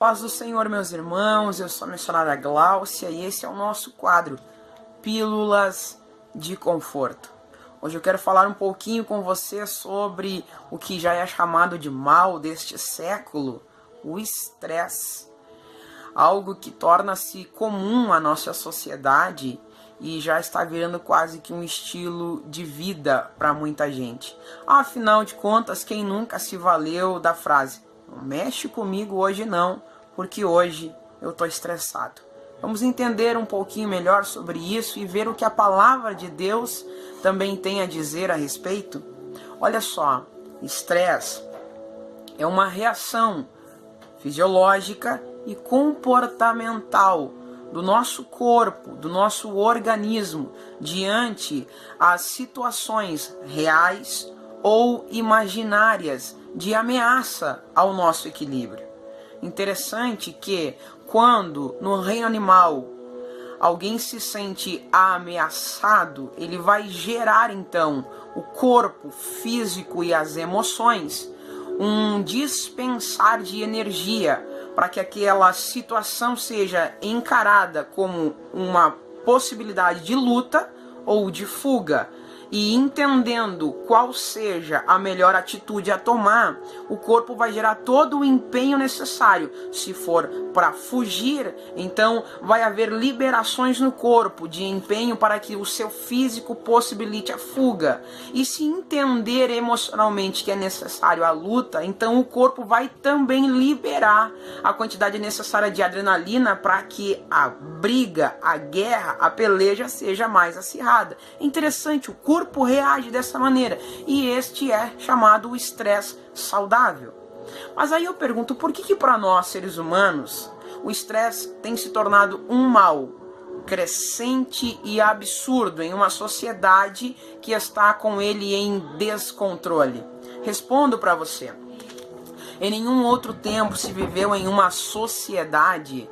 Paz do Senhor, meus irmãos, eu sou a missionária Gláucia e esse é o nosso quadro Pílulas de Conforto. Hoje eu quero falar um pouquinho com você sobre o que já é chamado de mal deste século, o estresse. Algo que torna-se comum à nossa sociedade e já está virando quase que um estilo de vida para muita gente. Afinal de contas, quem nunca se valeu da frase "não mexe comigo hoje não, porque hoje eu estou estressado"? Vamos entender um pouquinho melhor sobre isso e ver o que a palavra de Deus também tem a dizer a respeito. Olha só, estresse é uma reação fisiológica e comportamental do nosso corpo, do nosso organismo, diante às situações reais ou imaginárias de ameaça ao nosso equilíbrio. Interessante que, quando no reino animal alguém se sente ameaçado, ele vai gerar então o corpo físico e as emoções um dispensar de energia para que aquela situação seja encarada como uma possibilidade de luta ou de fuga. E entendendo qual seja a melhor atitude a tomar, o corpo vai gerar todo o empenho necessário. Se for para fugir, então vai haver liberações no corpo de empenho para que o seu físico possibilite a fuga. E se entender emocionalmente que é necessário a luta, então o corpo vai também liberar a quantidade necessária de adrenalina para que a briga, a guerra, a peleja seja mais acirrada. Interessante, o corpo reage dessa maneira, e este é chamado o estresse saudável. Mas aí eu pergunto, por que para nós seres humanos o estresse tem se tornado um mal crescente e absurdo em uma sociedade que está com ele em descontrole? Respondo para você. Em nenhum outro tempo se viveu em uma sociedade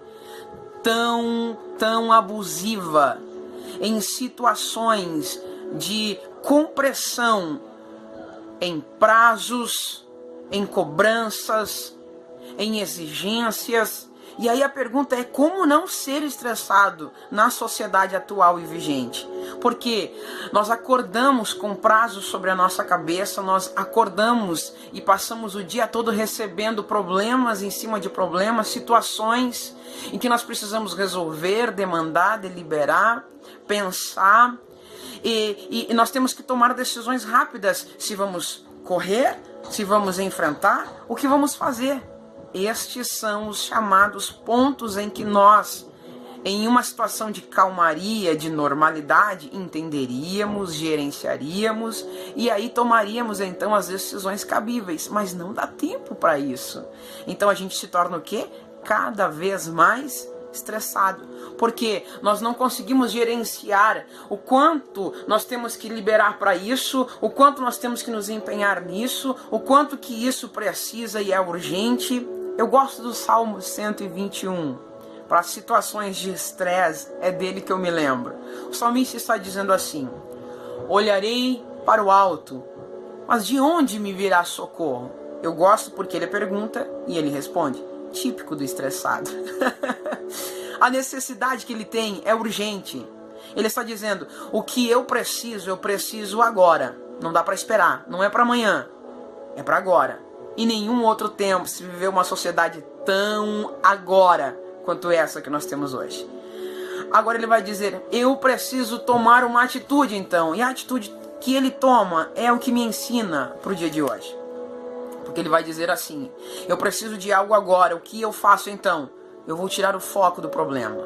tão abusiva, em situações de compressão em prazos, em cobranças, em exigências. E aí a pergunta é: como não ser estressado na sociedade atual e vigente? Porque nós acordamos com prazos sobre a nossa cabeça, nós acordamos e passamos o dia todo recebendo problemas em cima de problemas, situações em que nós precisamos resolver, demandar, deliberar, pensar. E nós temos que tomar decisões rápidas, se vamos correr, se vamos enfrentar, o que vamos fazer. Estes são os chamados pontos em que nós, em uma situação de calmaria, de normalidade, entenderíamos, gerenciaríamos e aí tomaríamos então as decisões cabíveis. Mas não dá tempo para isso. Então a gente se torna o quê? Cada vez mais estressado, porque nós não conseguimos gerenciar o quanto nós temos que liberar para isso, o quanto nós temos que nos empenhar nisso, o quanto que isso precisa e é urgente. Eu gosto do Salmo 121. Para situações de estresse, é dele que eu me lembro. O salmista está dizendo assim: olharei para o alto, mas de onde me virá socorro? Eu gosto porque ele pergunta e ele responde. Típico do estressado. A necessidade que ele tem é urgente. Ele está dizendo: o que eu preciso agora. Não dá para esperar, não é para amanhã, é para agora. Em nenhum outro tempo se viveu uma sociedade tão agora quanto essa que nós temos hoje. Agora ele vai dizer: eu preciso tomar uma atitude então. E a atitude que ele toma é o que me ensina para o dia de hoje. Porque ele vai dizer assim: eu preciso de algo agora, o que eu faço então? Eu vou tirar o foco do problema.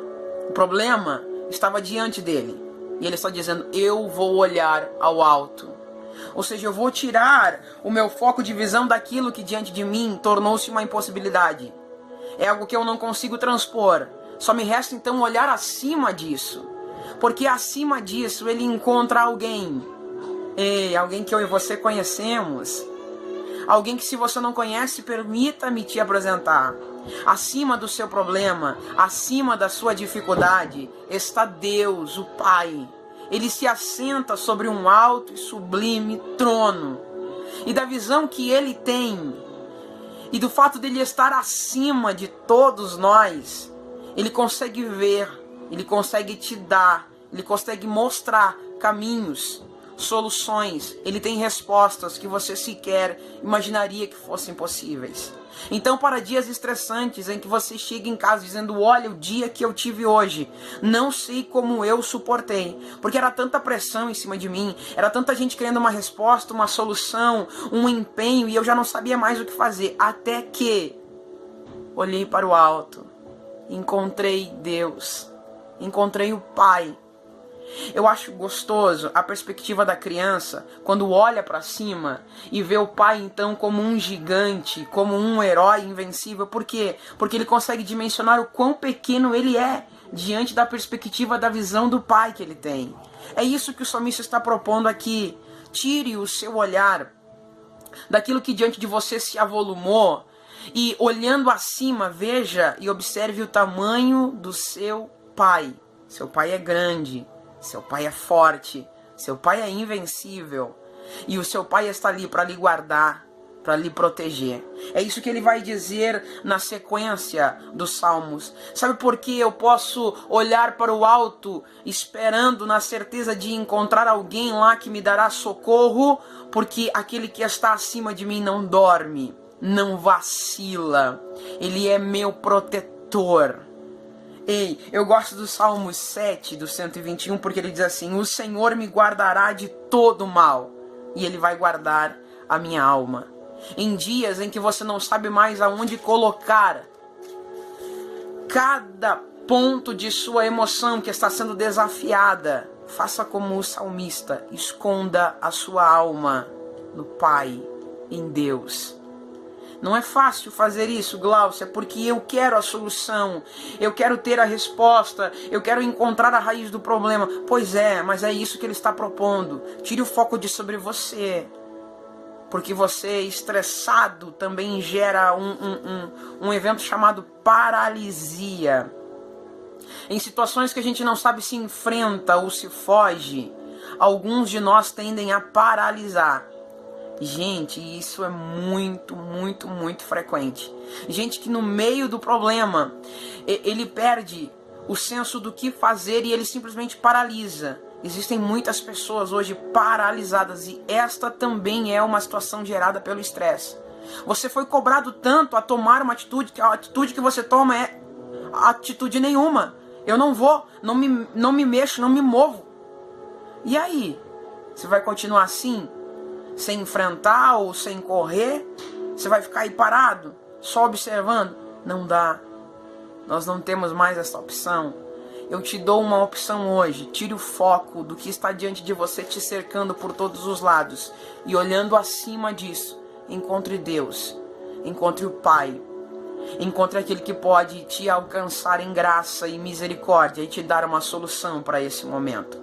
O problema estava diante dele. E ele está dizendo: eu vou olhar ao alto. Ou seja, eu vou tirar o meu foco de visão daquilo que diante de mim tornou-se uma impossibilidade. É algo que eu não consigo transpor. Só me resta então olhar acima disso. Porque acima disso ele encontra alguém. Alguém que eu e você conhecemos. Alguém que, se você não conhece, permita-me te apresentar. Acima do seu problema, acima da sua dificuldade, está Deus, o Pai. Ele se assenta sobre um alto e sublime trono. E da visão que ele tem, E do fato dele estar acima de todos nós, ele consegue ver, ele consegue te dar, ele consegue mostrar caminhos, soluções, ele tem respostas que você sequer imaginaria que fossem possíveis. Então, para dias estressantes em que você chega em casa dizendo: olha, o dia que eu tive hoje, não sei como eu suportei, porque era tanta pressão em cima de mim, era tanta gente querendo uma resposta, uma solução, um empenho, e eu já não sabia mais o que fazer, até que olhei para o alto, encontrei Deus, encontrei o Pai. Eu acho gostoso a perspectiva da criança quando olha para cima e vê o pai então como um gigante, como um herói invencível. Por quê? Porque ele consegue dimensionar o quão pequeno ele é diante da perspectiva da visão do pai que ele tem. É isso que o salmista está propondo aqui. Tire o seu olhar daquilo que diante de você se avolumou e, olhando acima, veja e observe o tamanho do seu pai. Seu pai é grande. Seu pai é forte, seu pai é invencível, e o seu pai está ali para lhe guardar, para lhe proteger. É isso que ele vai dizer na sequência dos Salmos. Sabe por que eu posso olhar para o alto esperando na certeza de encontrar alguém lá que me dará socorro? Porque aquele que está acima de mim não dorme, não vacila, ele é meu protetor. Ei, eu gosto do Salmo 7, do 121, porque ele diz assim: o Senhor me guardará de todo mal, e Ele vai guardar a minha alma. Em dias em que você não sabe mais aonde colocar cada ponto de sua emoção que está sendo desafiada, faça como o salmista, esconda a sua alma no Pai, em Deus. Não é fácil fazer isso, Glaucia, porque eu quero a solução, eu quero ter a resposta, eu quero encontrar a raiz do problema. Pois é, mas é isso que ele está propondo. Tire o foco de sobre você, porque você estressado também gera um evento chamado paralisia. Em situações que a gente não sabe se enfrenta ou se foge, alguns de nós tendem a paralisar. Gente, isso é muito frequente. Gente que no meio do problema, ele perde o senso do que fazer e ele simplesmente paralisa. Existem muitas pessoas hoje paralisadas e esta também é uma situação gerada pelo estresse. Você foi cobrado tanto a tomar uma atitude, que a atitude que você toma é atitude nenhuma. Eu não vou, não me mexo, não me movo. E aí? Você vai continuar assim? Sem enfrentar ou sem correr? Você vai ficar aí parado, só observando? Não dá. Nós não temos mais essa opção. Eu te dou uma opção hoje. Tire o foco do que está diante de você, te cercando por todos os lados. E olhando acima disso, encontre Deus. Encontre o Pai. Encontre aquele que pode te alcançar em graça e misericórdia e te dar uma solução para esse momento.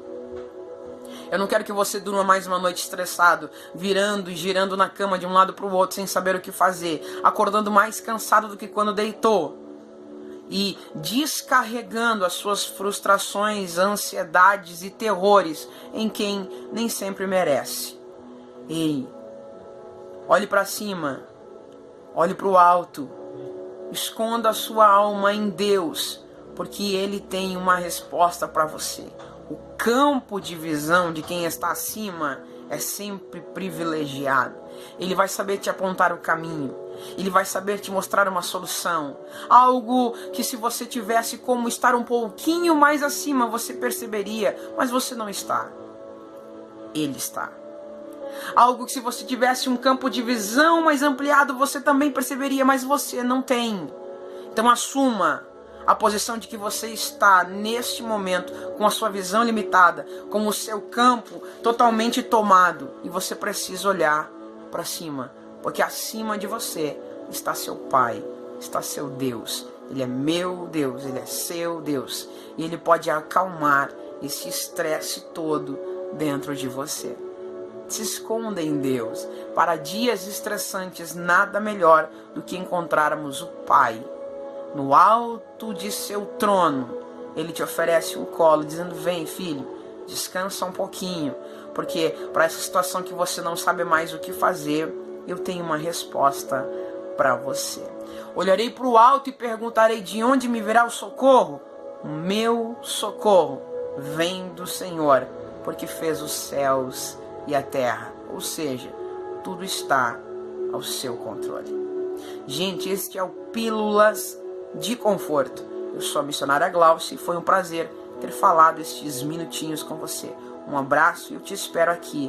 Eu não quero que você durma mais uma noite estressado, virando e girando na cama de um lado para o outro sem saber o que fazer, acordando mais cansado do que quando deitou e descarregando as suas frustrações, ansiedades e terrores em quem nem sempre merece. Ei, olhe para cima, olhe para o alto, esconda a sua alma em Deus, porque Ele tem uma resposta para você. O campo de visão de quem está acima é sempre privilegiado. Ele vai saber te apontar o caminho. Ele vai saber te mostrar uma solução. Algo que se você tivesse como estar um pouquinho mais acima, você perceberia, mas você não está. Ele está. Algo que se você tivesse um campo de visão mais ampliado, você também perceberia, mas você não tem. Então assuma a posição de que você está neste momento com a sua visão limitada, com o seu campo totalmente tomado, e você precisa olhar para cima, porque acima de você está seu Pai, está seu Deus. Ele é meu Deus, Ele é seu Deus, e Ele pode acalmar esse estresse todo dentro de você. Se esconda em Deus. Para dias estressantes, nada melhor do que encontrarmos o Pai. No alto de seu trono, Ele te oferece um colo, dizendo: vem, filho, descansa um pouquinho, porque para essa situação que você não sabe mais o que fazer, eu tenho uma resposta para você. Olharei para o alto e perguntarei: de onde me virá o socorro? O meu socorro vem do Senhor, porque fez os céus e a terra. Ou seja, tudo está ao seu controle. Gente, este é o Pílulas de Conforto. Eu sou a missionária Glaucia e foi um prazer ter falado estes minutinhos com você. Um abraço e eu te espero aqui